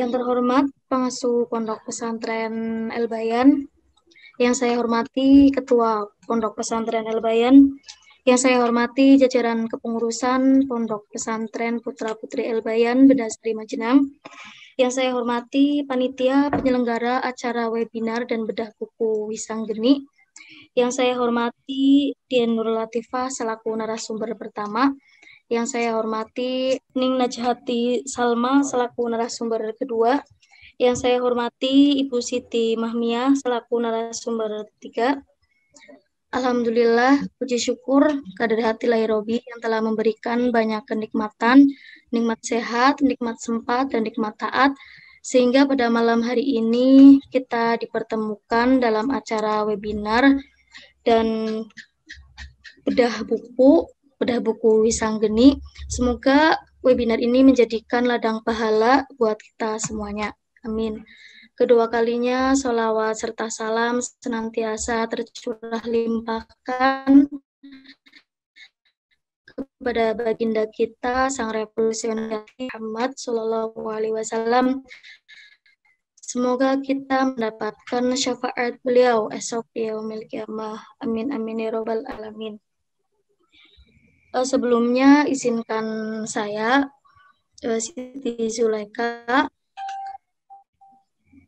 Yang terhormat pengasuh Pondok Pesantren El Bayan, yang saya hormati Ketua Pondok Pesantren El Bayan, yang saya hormati jajaran kepengurusan Pondok Pesantren Putra Putri El Bayan Bedasari Majenang, yang saya hormati panitia penyelenggara acara webinar dan bedah buku Wisanggeni, yang saya hormati Dian Nur Latifah selaku narasumber pertama, yang saya hormati Ning Najhati Salma selaku narasumber kedua, yang saya hormati Ibu Siti Mahmiyah selaku narasumber ketiga. Alhamdulillah, puji syukur kader hati Robi yang telah memberikan banyak kenikmatan, nikmat sehat, nikmat sempat, dan nikmat taat, sehingga pada malam hari ini kita dipertemukan dalam acara webinar dan bedah buku Wisanggeni. Semoga webinar ini menjadikan ladang pahala buat kita semuanya. Amin. Kedua kalinya, sholawat serta salam senantiasa tercurah limpahkan kepada baginda kita, Sang Revolusioner Muhammad Sallallahu Alaihi Wasallam. Semoga kita mendapatkan syafaat beliau esok yaumil qiyamah. Amin amin ya robbal alamin. Sebelumnya izinkan saya, Siti Zulaika,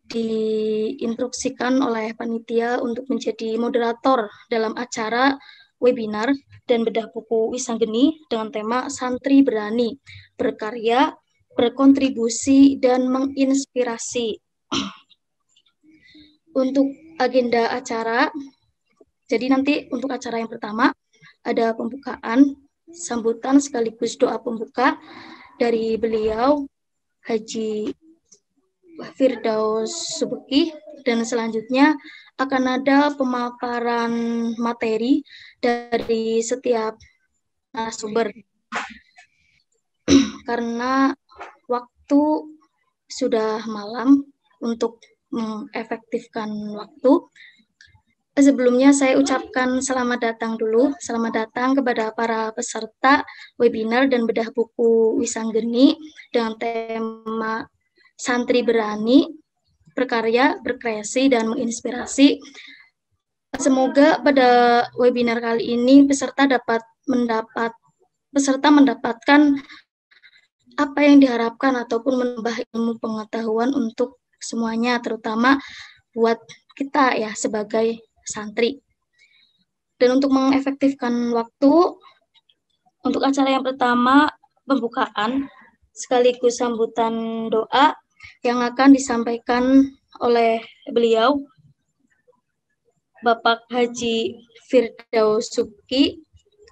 diinstruksikan oleh panitia untuk menjadi moderator dalam acara webinar dan bedah buku Wisanggeni dengan tema Santri Berani, Berkarya, Berkontribusi, dan Menginspirasi. Untuk agenda acara, jadi nanti untuk acara yang pertama ada pembukaan, sambutan sekaligus doa pembuka dari beliau Haji Firdaus Subeki, dan selanjutnya akan ada pemaparan materi dari setiap narasumber. Karena waktu sudah malam, untuk mengefektifkan waktu, sebelumnya saya ucapkan selamat datang dulu. Selamat datang kepada para peserta webinar dan bedah buku Wisanggeni dengan tema Santri Berani, Berkarya, Berkreasi, dan Menginspirasi. Semoga pada webinar kali ini peserta mendapatkan apa yang diharapkan ataupun menambah ilmu pengetahuan untuk semuanya, terutama buat kita ya sebagai santri. Dan untuk mengefektifkan waktu, untuk acara yang pertama pembukaan sekaligus sambutan doa yang akan disampaikan oleh beliau Bapak Haji Firdaus Subeki,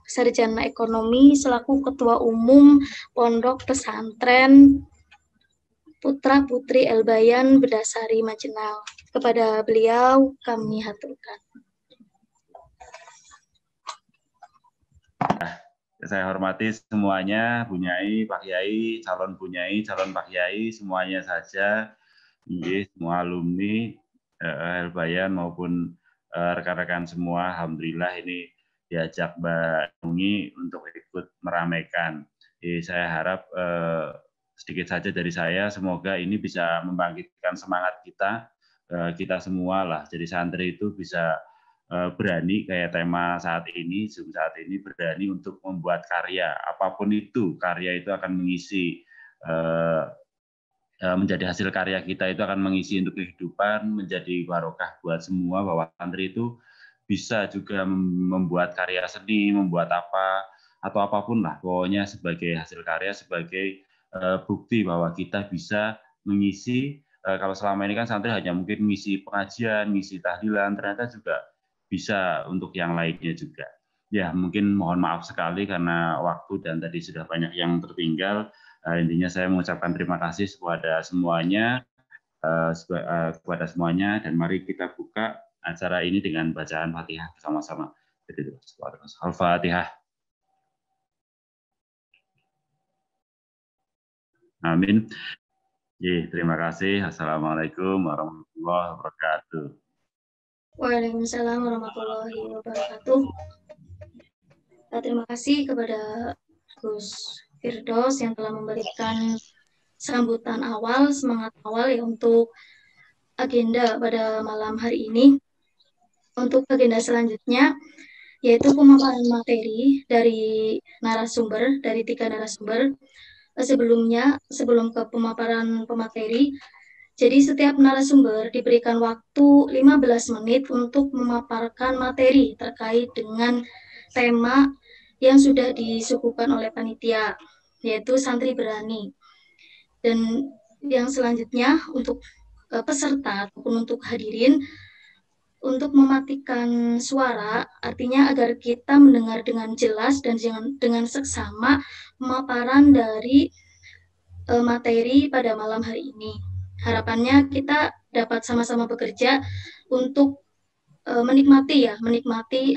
Sarjana Ekonomi selaku Ketua Umum Pondok Pesantren Putra Putri El Bayan Bedasari Majenang. Kepada beliau kami haturkan. Saya hormati semuanya, Bu Nyai, Pak Yai, calon Bu Nyai, calon Pak Yai, semuanya saja, semua alumni El Bayan maupun rekan-rekan semua. Alhamdulillah ini diajak Mbak Nungi untuk ikut meramaikan. Jadi saya harap sedikit saja dari saya, semoga ini bisa membangkitkan semangat kita semua lah. Jadi santri itu bisa berani kayak tema saat ini, Zoom saat ini, berani untuk membuat karya. Apapun itu, karya itu akan mengisi, menjadi hasil karya kita itu akan mengisi untuk kehidupan, menjadi barokah buat semua, bahwa santri itu bisa juga membuat karya seni, membuat apa, atau apapun lah, pokoknya sebagai hasil karya, sebagai bukti bahwa kita bisa mengisi, kalau selama ini kan santri hanya mungkin mengisi pengajian, mengisi tahlilan, ternyata juga bisa untuk yang lainnya juga. Ya, mungkin mohon maaf sekali karena waktu dan tadi sudah banyak yang tertinggal. Intinya saya mengucapkan terima kasih kepada semuanya, dan mari kita buka acara ini dengan bacaan Fatihah bersama-sama. Al-Fatihah. Amin. Terima kasih. Assalamualaikum warahmatullahi wabarakatuh. Waalaikumsalam warahmatullahi wabarakatuh. Terima kasih kepada Gus Firdaus yang telah memberikan sambutan awal, semangat awal ya untuk agenda pada malam hari ini. Untuk agenda selanjutnya, yaitu pemaparan materi dari narasumber, dari 3 narasumber. Sebelumnya, sebelum ke pemaparan pemateri, jadi setiap narasumber diberikan waktu 15 menit untuk memaparkan materi terkait dengan tema yang sudah disuguhkan oleh panitia, yaitu santri berani. Dan yang selanjutnya untuk peserta ataupun untuk hadirin, untuk mematikan suara, artinya agar kita mendengar dengan jelas dan dengan seksama pemaparan dari materi pada malam hari ini. Harapannya kita dapat sama-sama bekerja untuk menikmati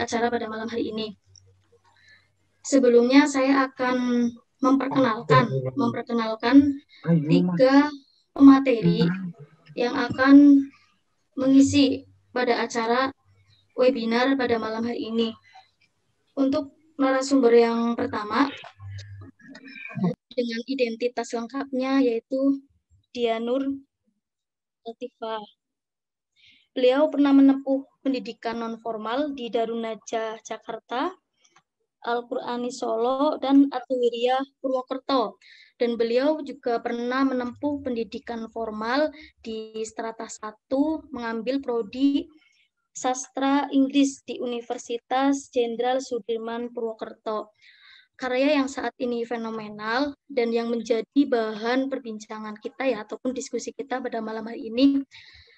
acara pada malam hari ini. Sebelumnya saya akan memperkenalkan 3 pemateri yang akan mengisi pada acara webinar pada malam hari ini. Untuk narasumber yang pertama, dengan identitas lengkapnya yaitu Dianur Latifah. Beliau pernah menempuh pendidikan non-formal di Darun Najah, Jakarta, Al-Qur'ani Solo, dan Atuwiriyah Purwokerto. Dan beliau juga pernah menempuh pendidikan formal di strata 1, mengambil prodi Sastra Inggris di Universitas Jenderal Sudirman Purwokerto. Karya yang saat ini fenomenal dan yang menjadi bahan perbincangan kita ya ataupun diskusi kita pada malam hari ini,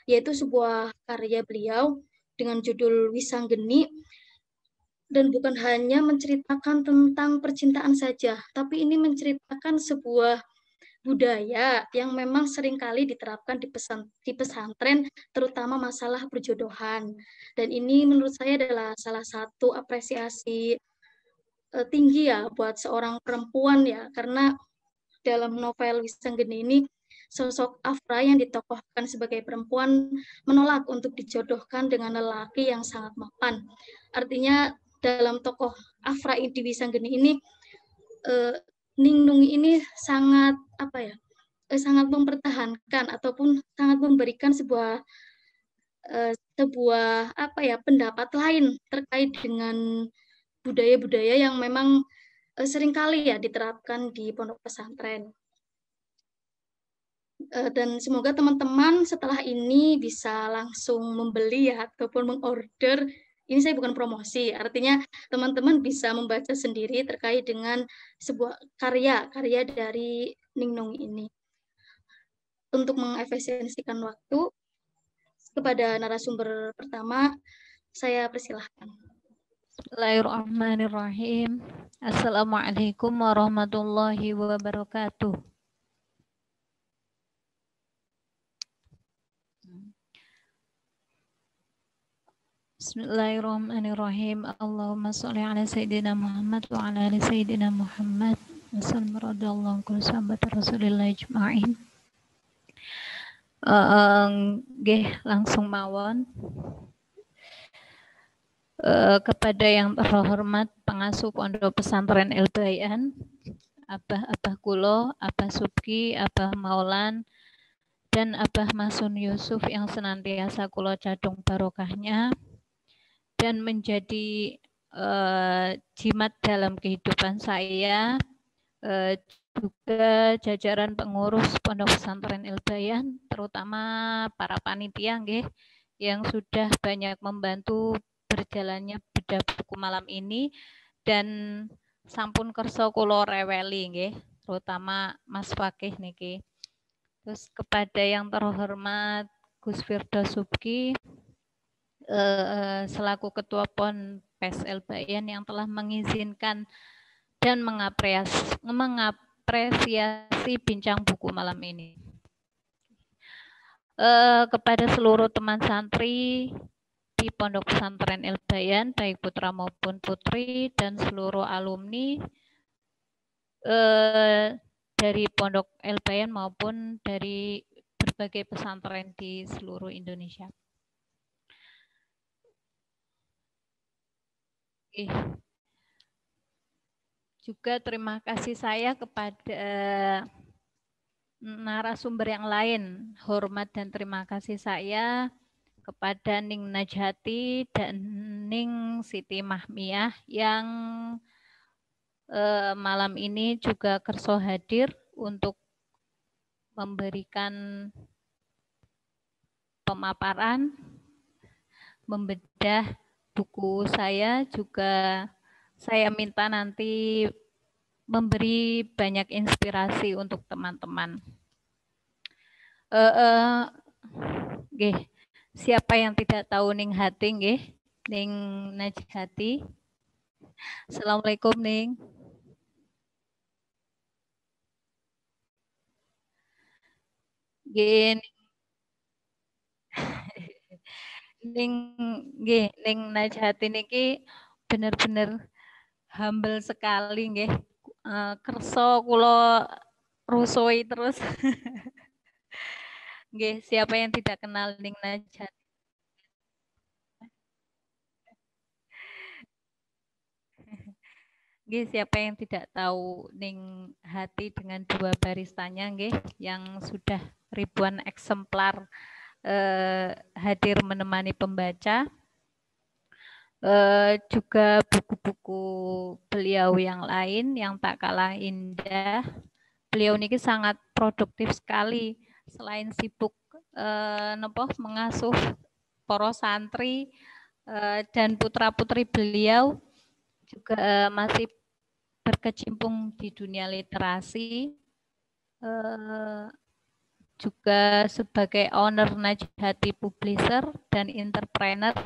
yaitu sebuah karya beliau dengan judul Wisanggeni, dan bukan hanya menceritakan tentang percintaan saja, tapi ini menceritakan sebuah budaya yang memang seringkali diterapkan di pesantren, terutama masalah perjodohan. Dan ini menurut saya adalah salah satu apresiasi tinggi ya buat seorang perempuan ya, karena dalam novel Wisanggeni ini sosok Afra yang ditokohkan sebagai perempuan menolak untuk dijodohkan dengan lelaki yang sangat mapan. Artinya dalam tokoh Afra di Wisanggeni ini, Ningnung ini sangat sangat mempertahankan ataupun sangat memberikan sebuah pendapat lain terkait dengan budaya-budaya yang memang seringkali ya diterapkan di pondok pesantren. Dan semoga teman-teman setelah ini bisa langsung membeli ya ataupun mengorder. Ini saya bukan promosi, artinya teman-teman bisa membaca sendiri terkait dengan sebuah karya dari Ningnung ini. Untuk mengefisiensikan waktu, kepada narasumber pertama, saya persilahkan. Bismillahirrahmanirrahim. Assalamualaikum warahmatullahi wabarakatuh. Bismillahirrahmanirrahim. Allahumma sholli ala sayyidina Muhammad wa ala ali sayyidina Muhammad. Wassallam radhiyallahu anhu sahabat Rasulillah ajma'in. Langsung mawon. Kepada yang terhormat pengasuh Pondok Pesantren El-Bayan, Abah Kulo, Abah Subki, Abah Maulan, dan Abah Masun Yusuf yang senantiasa kulo cadung barokahnya dan menjadi jimat dalam kehidupan saya, juga jajaran pengurus Pondok Pesantren El-Bayan, terutama para panitia yang sudah banyak membantu berjalannya bedah buku malam ini, dan sampun kersa kula reweli terutama Mas Fakih niki. Terus kepada yang terhormat Gus Firdaus Subki selaku Ketua PON PES El-Bayan yang telah mengizinkan dan mengapresiasi bincang buku malam ini. Kepada seluruh teman santri di Pondok Pesantren El-Bayan, baik putra maupun putri, dan seluruh alumni dari Pondok El-Bayan maupun dari berbagai pesantren di seluruh Indonesia. Juga terima kasih saya kepada narasumber yang lain. Hormat dan terima kasih saya kepada Ning Najhati dan Ning Siti Mahmiyah yang malam ini juga kerso hadir untuk memberikan pemaparan, membedah buku saya. Juga saya minta nanti memberi banyak inspirasi untuk teman-teman. Siapa yang tidak tahu Ning Hati nggih? Ning Najhati. Assalamualaikum Ning. Nggih. Ning Najhati niki bener-bener humble sekali nggih. Kersa kula rusoi terus. Nggih, siapa yang tidak kenal Ning Najhati? Nggih, siapa yang tidak tahu Ning Hati dengan dua baristanya nggih, yang sudah ribuan eksemplar hadir menemani pembaca. Juga buku-buku beliau yang lain yang tak kalah indah. Beliau niki sangat produktif sekali, selain sibuk mengasuh para santri dan putra-putri beliau, juga masih berkecimpung di dunia literasi, juga sebagai owner Najhati Publisher dan entrepreneur.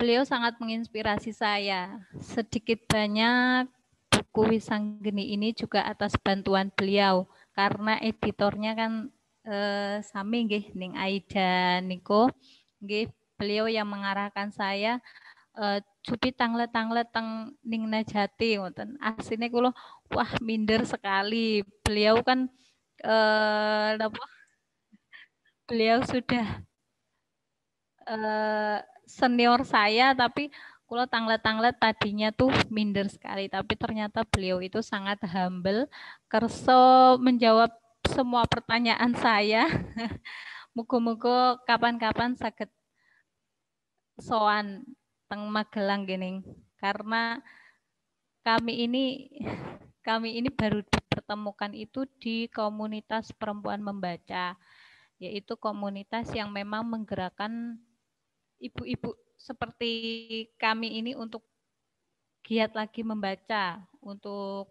Beliau sangat menginspirasi saya. Sedikit banyak buku Wisanggeni ini juga atas bantuan beliau, karena editornya kan sami nggih Ning Aida niko nggih, beliau yang mengarahkan saya cupi tanglet teng Ning Najhati ngoten. Asline kula wah minder sekali. Beliau kan beliau sudah senior saya, tapi kalau tanglet-tanglet tadinya tuh minder sekali, tapi ternyata beliau itu sangat humble, kerso menjawab semua pertanyaan saya. Muga-muga kapan-kapan saged sowan teng Magelang gini, karena kami ini baru dipertemukan itu di komunitas perempuan membaca, yaitu komunitas yang memang menggerakkan ibu-ibu seperti kami ini untuk giat lagi membaca, untuk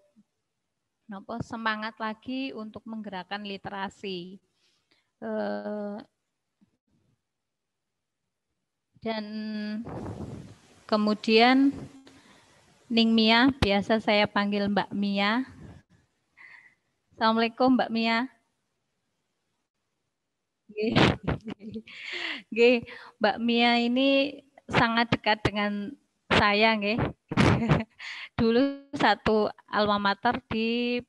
semangat lagi untuk menggerakkan literasi. Dan kemudian Ning Mia, biasa saya panggil Mbak Mia. Assalamualaikum Mbak Mia. Nggih, Mbak Mia ini sangat dekat dengan saya nggih. Dulu satu alma mater di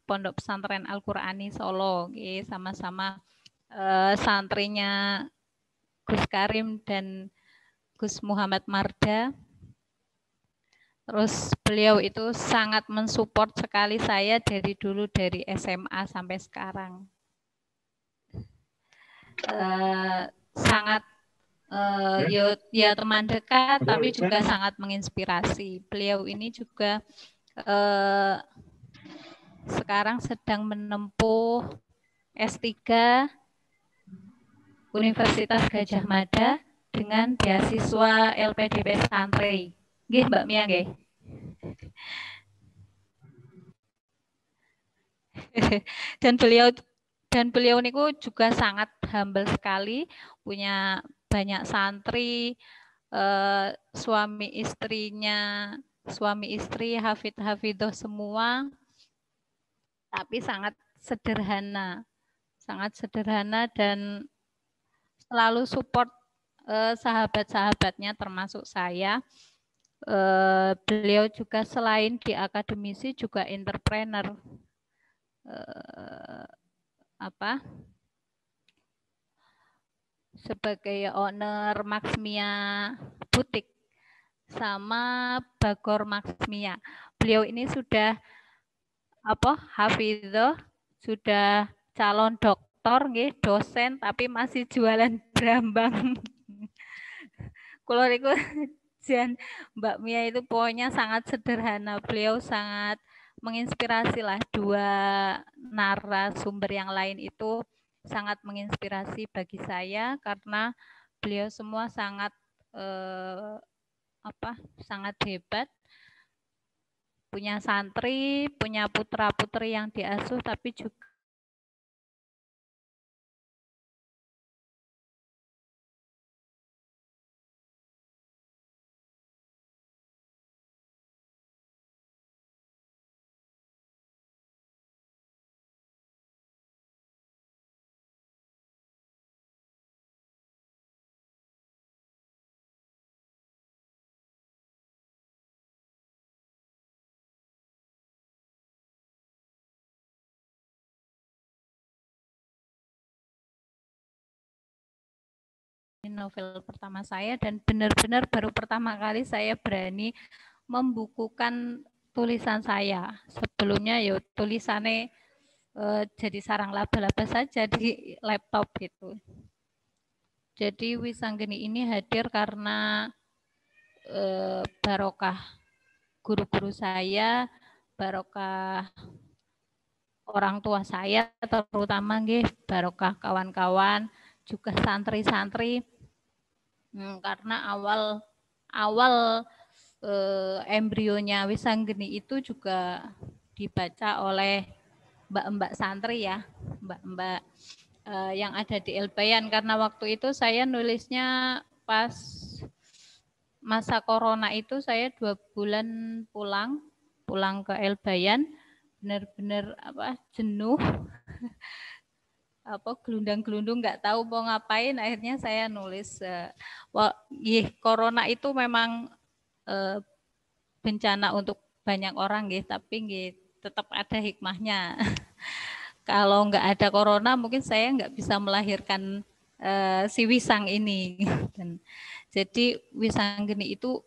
Pondok Pesantren Al-Qur'ani Solo, nggih, sama-sama santrinya Gus Karim dan Gus Muhammad Marda. Terus beliau itu sangat mensupport sekali saya dari dulu, dari SMA sampai sekarang. Sangat ya teman dekat, tapi juga sangat menginspirasi. Beliau ini juga sekarang sedang menempuh S3 Universitas Gadjah Mada dengan beasiswa LPDP Santri. Nggih, Mbak Mia nggih. Dan beliau niku juga sangat humble sekali, punya banyak santri, suami istri hafidh-hafidhoh semua, tapi sangat sederhana dan selalu support sahabat-sahabatnya termasuk saya. Beliau juga selain di akademisi juga entrepreneur. Sebagai owner Maxmia Butik sama Bagor Maxmia. Beliau ini sudah Hafidho sudah calon doktor nggih, dosen tapi masih jualan brambang. Kulo niku jan Mbak Mia itu pokoknya sangat sederhana. Beliau sangat menginspirasi lah, dua narasumber yang lain itu sangat menginspirasi bagi saya karena beliau semua sangat sangat hebat, punya santri, punya putra-putri yang diasuh, tapi juga novel pertama saya dan benar-benar baru pertama kali saya berani membukukan tulisan saya. Sebelumnya ya tulisannya jadi sarang laba-laba saja di laptop gitu. Jadi Wisanggeni ini hadir karena barokah guru-guru saya, barokah orang tua saya, terutama nggih barokah kawan-kawan, juga santri-santri. Karena awal embrionya Wisanggeni itu juga dibaca oleh mbak-mbak santri ya, mbak-mbak yang ada di Elbayan, karena waktu itu saya nulisnya pas masa corona itu saya 2 bulan pulang ke Elbayan, benar-benar jenuh, gelundang-gelundung nggak tahu mau ngapain, akhirnya saya nulis corona itu memang bencana untuk banyak orang tapi tetap ada hikmahnya. Kalau nggak ada corona mungkin saya nggak bisa melahirkan si Wisang ini. Dan jadi Wisanggeni itu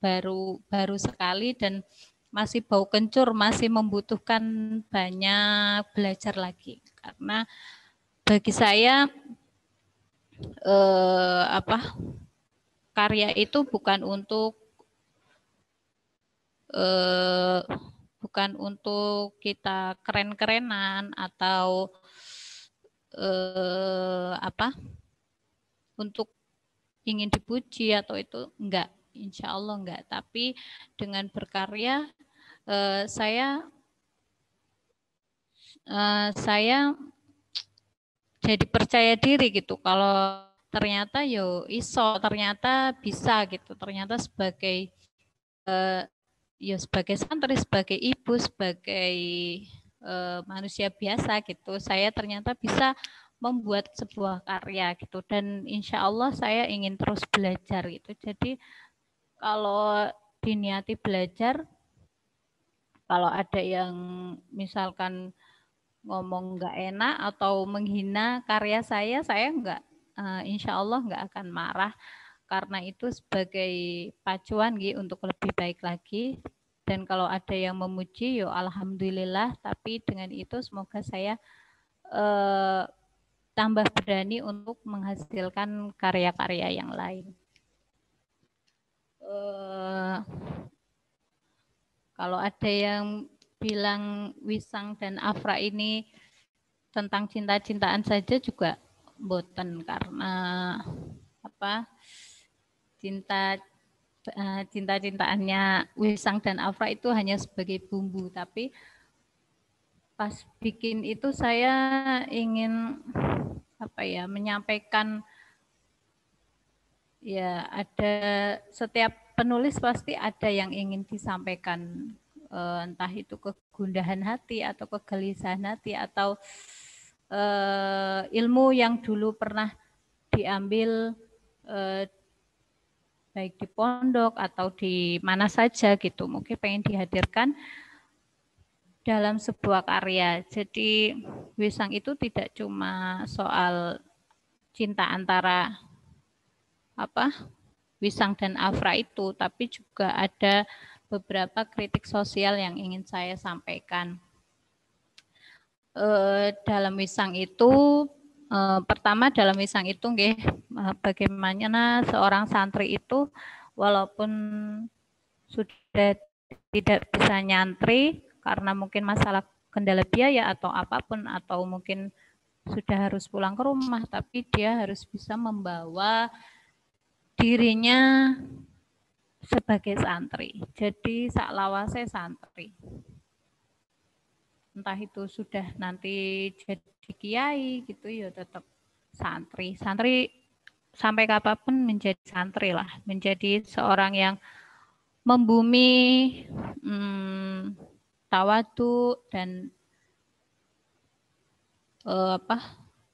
baru sekali dan masih bau kencur, masih membutuhkan banyak belajar lagi. Karena bagi saya karya itu bukan untuk kita keren-kerenan atau untuk ingin dipuji atau itu enggak, insya Allah enggak. Tapi dengan berkarya saya jadi percaya diri gitu. Kalau ternyata ternyata bisa gitu. Ternyata sebagai sebagai santri, sebagai ibu, sebagai manusia biasa gitu, saya ternyata bisa membuat sebuah karya gitu, dan insya Allah saya ingin terus belajar gitu. Jadi kalau diniati belajar, kalau ada yang misalkan ngomong nggak enak atau menghina karya saya nggak, insya Allah nggak akan marah, karena itu sebagai pacuan gitu untuk lebih baik lagi. Dan kalau ada yang memuji, alhamdulillah. Tapi dengan itu semoga saya tambah berani untuk menghasilkan karya-karya yang lain. Kalau ada yang bilang Wisang dan Afra ini tentang cinta-cintaan saja juga boten, karena cinta-cintaannya Wisang dan Afra itu hanya sebagai bumbu, tapi pas bikin itu saya ingin menyampaikan ya, ada setiap penulis pasti ada yang ingin disampaikan, entah itu kegundahan hati atau kegelisahan hati atau ilmu yang dulu pernah diambil baik di pondok atau di mana saja gitu, mungkin pengen dihadirkan dalam sebuah karya. Jadi Wisang itu tidak cuma soal cinta antara Wisang dan Afra itu, tapi juga ada beberapa kritik sosial yang ingin saya sampaikan. dalam wisang itu pertama dalam wisang itu nggih, bagaimana seorang santri itu walaupun sudah tidak bisa nyantri karena mungkin masalah kendala biaya atau apapun, atau mungkin sudah harus pulang ke rumah, tapi dia harus bisa membawa dirinya sebagai santri. Jadi saklawase santri. Entah itu sudah nanti jadi kiai gitu ya tetap santri. Santri sampai kapanpun menjadi santri lah, menjadi seorang yang membumi, tawadu dan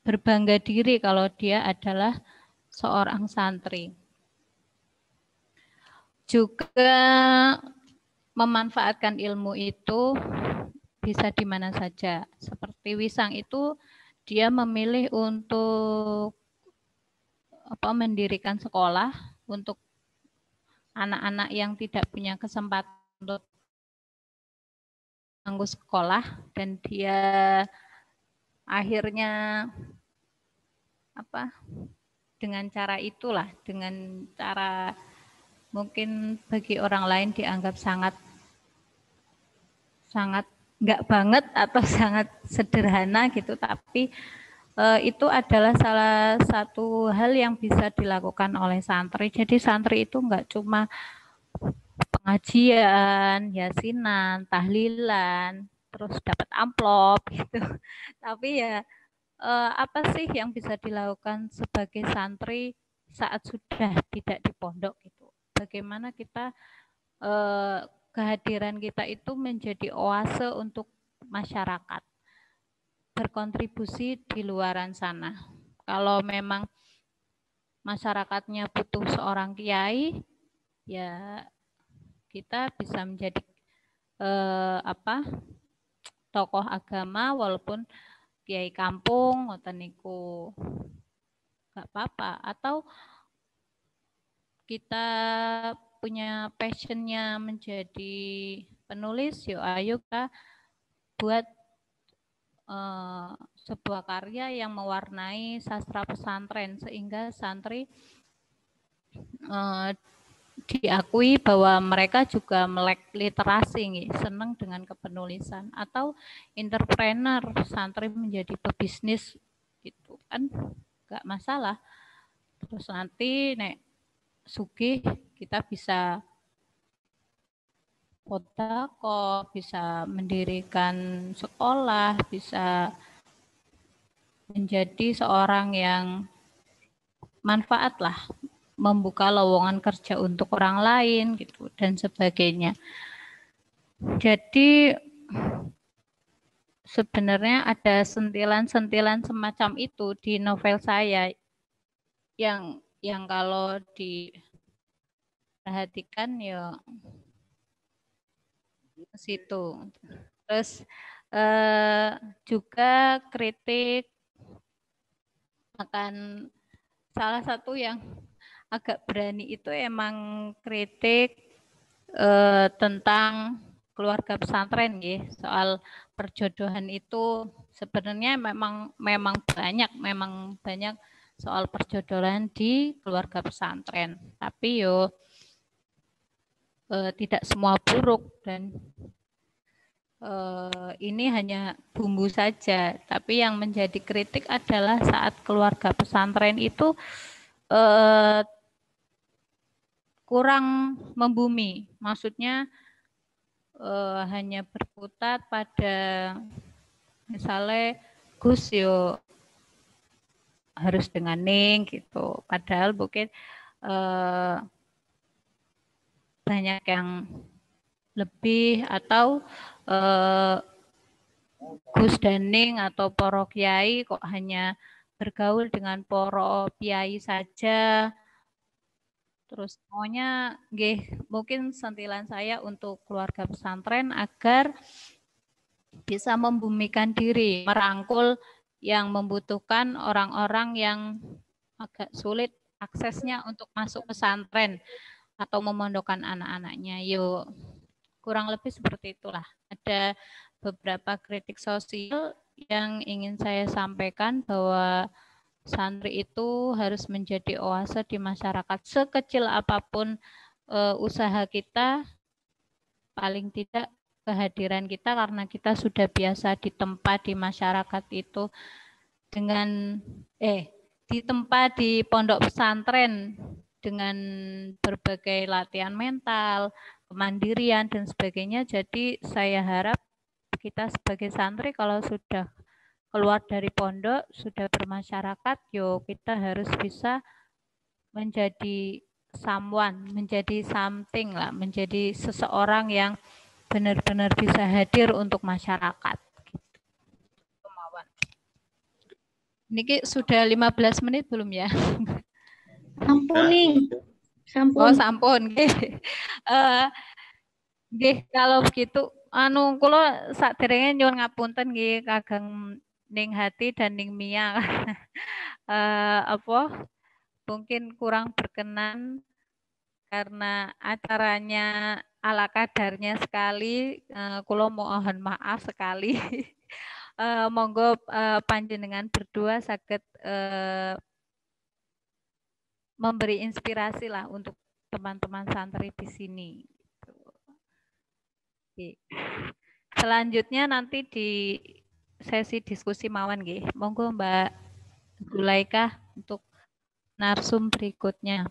berbangga diri kalau dia adalah seorang santri. Juga memanfaatkan ilmu itu bisa di mana saja. Seperti wisang itu dia memilih untuk mendirikan sekolah untuk anak-anak yang tidak punya kesempatan untuk manggu sekolah, dan dia akhirnya dengan cara itulah, dengan cara mungkin bagi orang lain dianggap sangat enggak banget atau sangat sederhana gitu, tapi itu adalah salah satu hal yang bisa dilakukan oleh santri. Jadi santri itu enggak cuma pengajian, yasinan, tahlilan, terus dapat amplop gitu. Tapi ya apa sih yang bisa dilakukan sebagai santri saat sudah tidak di pondok gitu? Bagaimana kita kehadiran kita itu menjadi oase untuk masyarakat, berkontribusi di luaran sana. Kalau memang masyarakatnya butuh seorang kiai, ya kita bisa menjadi tokoh agama, walaupun kiai kampung ngoten niku nggak apa-apa. Atau kita punya passionnya menjadi penulis, yuk ayo kita buat sebuah karya yang mewarnai sastra pesantren sehingga santri diakui bahwa mereka juga melek literasi, senang dengan kepenulisan. Atau entrepreneur, santri menjadi pebisnis gitu kan nggak masalah. Terus nanti nek sugih kita bisa kok bisa mendirikan sekolah, bisa menjadi seorang yang manfaat lah, membuka lowongan kerja untuk orang lain gitu dan sebagainya. Jadi sebenarnya ada sentilan-sentilan semacam itu di novel saya yang kalau diperhatikan ya situ. Terus juga kritik akan salah satu yang agak berani itu emang kritik tentang keluarga pesantren ya. Soal perjodohan itu sebenarnya memang banyak soal perjodohan di keluarga pesantren. Tapi tidak semua buruk, dan ini hanya bumbu saja. Tapi yang menjadi kritik adalah saat keluarga pesantren itu kurang membumi. Maksudnya hanya berkutat pada misalnya Gus yo harus dengan Ning gitu. Padahal mungkin banyak yang lebih, atau Gus dan Ning atau poro kiai kok hanya bergaul dengan poro kiai saja. Terus maunya mungkin sentilan saya untuk keluarga pesantren agar bisa membumikan diri, merangkul yang membutuhkan orang-orang yang agak sulit aksesnya untuk masuk pesantren atau memondokkan anak-anaknya. Kurang lebih seperti itulah. Ada beberapa kritik sosial yang ingin saya sampaikan bahwa santri itu harus menjadi oase di masyarakat. Sekecil apapun usaha kita, paling tidak kehadiran kita karena kita sudah biasa di tempat di masyarakat itu dengan di tempat di pondok pesantren dengan berbagai latihan mental, kemandirian dan sebagainya. Jadi saya harap kita sebagai santri kalau sudah keluar dari pondok, sudah bermasyarakat, yuk kita harus bisa menjadi someone, menjadi something lah, menjadi seseorang yang benar-benar bisa hadir untuk masyarakat. Niki sudah 15 menit belum ya? Sampun nih. Sampun. Oh, sampun. Nggih, kalau begitu kula saderenge nyuwun ngapunten nggih kagem Ning Hati dan Ning Mia. Mungkin kurang berkenan karena acaranya ala kadarnya sekali. Kula mohon maaf sekali. Monggo panjenengan berdua saged memberi inspirasi lah untuk teman-teman santri di sini. Selanjutnya nanti di sesi diskusi mawon nggih. Monggo Mbak Zulaika untuk narsum berikutnya.